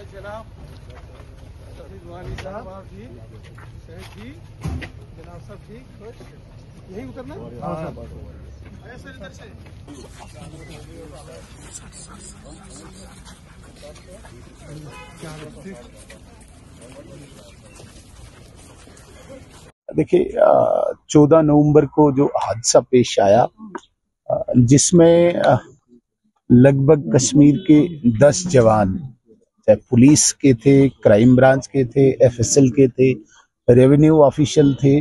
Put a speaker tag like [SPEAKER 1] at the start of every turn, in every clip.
[SPEAKER 1] जनाब वानी साहब, आप जी, शहीद जी, जनाब सब ठीक, खुश, यही उतरना? हाँ साहब, आया सर इधर से।
[SPEAKER 2] देखिए 14 नवंबर को जो हादसा पेश आया, जिसमें लगभग कश्मीर के 10 जवान, चाहे पुलिस के थे, क्राइम ब्रांच के थे, एफएसएल के थे, रेवेन्यू ऑफिशियल थे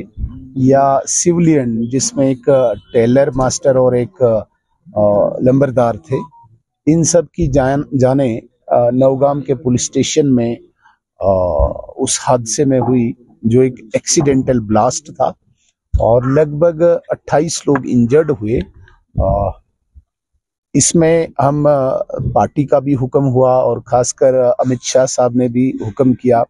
[SPEAKER 2] या सिविलियन, जिसमें एक टेलर मास्टर और एक लंबरदार थे, इन सब की जाने नौगाम के पुलिस स्टेशन में उस हादसे में हुई, जो एक एक्सीडेंटल ब्लास्ट था और लगभग 28 लोग इंजर्ड हुए। इसमें हम पार्टी का भी हुक्म हुआ और खासकर अमित शाह साहब ने भी हुक्म किया।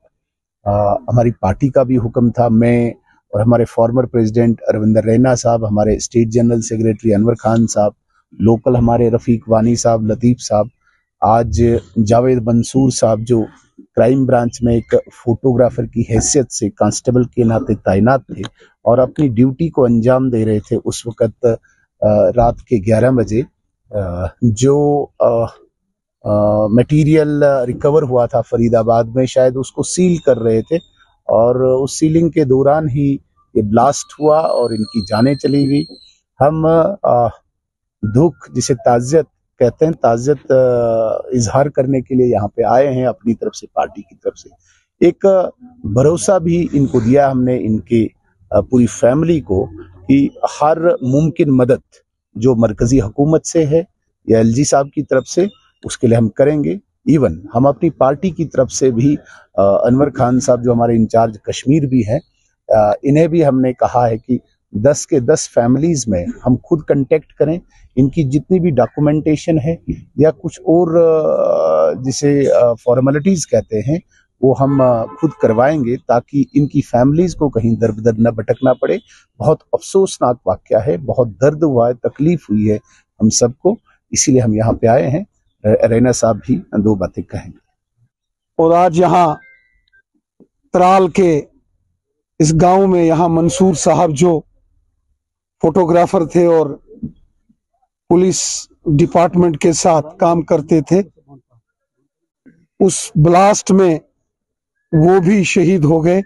[SPEAKER 2] हमारी पार्टी का भी हुक्म था, मैं और हमारे फॉर्मर प्रेसिडेंट अरविंदर रैना साहब, हमारे state general secretary Anwar Khan साहब, लोकल हमारे रफीक वानी साहब, लतीफ साहब, आज जावेद मंसूर साहब जो क्राइम ब्रांच में एक फोटोग्राफर की हैसियत से कांस्टेबल के नाते तैनात थे और अपनी ड्यूटी को अंजाम दे रहे थे, उस वक्त रात के 11 बजे जो मटेरियल रिकवर हुआ था फरीदाबाद में, शायद उसको सील कर रहे थे और उस सीलिंग के दौरान ही ये ब्लास्ट हुआ और इनकी जानें चली गई। हम दुख, जिसे ताज़ियत कहते हैं, ताज़ियत इजहार करने के लिए यहाँ पे आए हैं अपनी तरफ से, पार्टी की तरफ से। एक भरोसा भी इनको दिया हमने, इनके पूरी फैमिली को, कि हर मुमकिन मदद जो मरकजी हुकूमत से है या एलजी साहब की तरफ से, उसके लिए हम करेंगे। इवन हम अपनी पार्टी की तरफ से भी अनवर खान साहब जो हमारे इंचार्ज कश्मीर भी हैं, इन्हें भी हमने कहा है कि 10 के 10 फैमिलीज में हम खुद कांटेक्ट करें, इनकी जितनी भी डॉक्यूमेंटेशन है या कुछ और जिसे फॉर्मेलिटीज कहते हैं, वो हम खुद करवाएंगे ताकि इनकी फैमिलीज को कहीं दर बदर न भटकना पड़े। बहुत अफसोसनाक वाकया है, बहुत दर्द हुआ है, तकलीफ हुई है हम सबको, इसीलिए हम यहाँ पे आए हैं। रैना साहब भी 2 बातें कहेंगे।
[SPEAKER 1] और आज यहाँ त्राल के इस गांव में यहाँ मंसूर साहब जो फोटोग्राफर थे और पुलिस डिपार्टमेंट के साथ काम करते थे, उस ब्लास्ट में वो भी शहीद हो गए।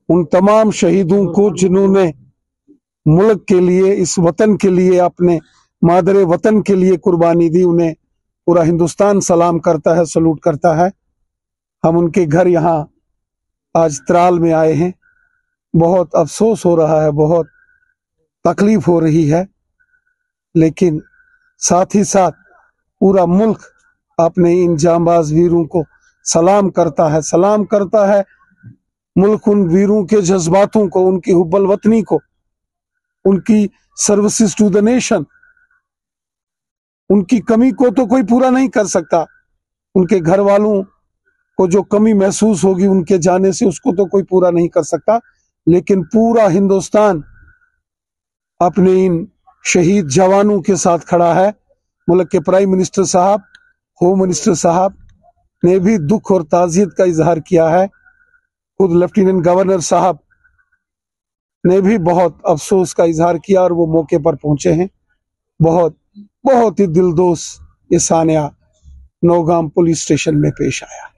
[SPEAKER 1] उन तमाम शहीदों को जिन्होंने मुल्क के लिए, इस वतन के लिए, अपने मादरे वतन के लिए कुर्बानी दी, उन्हें पूरा हिंदुस्तान सलाम करता है, सलूट करता है। हम उनके घर यहाँ आज त्राल में आए हैं। बहुत अफसोस हो रहा है, बहुत तकलीफ हो रही है, लेकिन साथ ही साथ पूरा मुल्क अपने इन जांबाज वीरों को सलाम करता है। मुल्क उन वीरों के जज्बातों को, उनकी हुब्बल वतनी को, उनकी सर्विसेज टू द नेशन, उनकी कमी को तो कोई पूरा नहीं कर सकता। उनके घर वालों को जो कमी महसूस होगी उनके जाने से, उसको तो कोई पूरा नहीं कर सकता। लेकिन पूरा हिंदुस्तान अपने इन शहीद जवानों के साथ खड़ा है। मुल्क के प्राइम मिनिस्टर साहब, होम मिनिस्टर साहब ने भी दुख और ताज़ियत का इजहार किया है। खुद लेफ्टिनेंट गवर्नर साहब ने भी बहुत अफसोस का इजहार किया और वो मौके पर पहुंचे हैं। बहुत ही दिलदोज़ ये सानिया नौगाम पुलिस स्टेशन में पेश आया।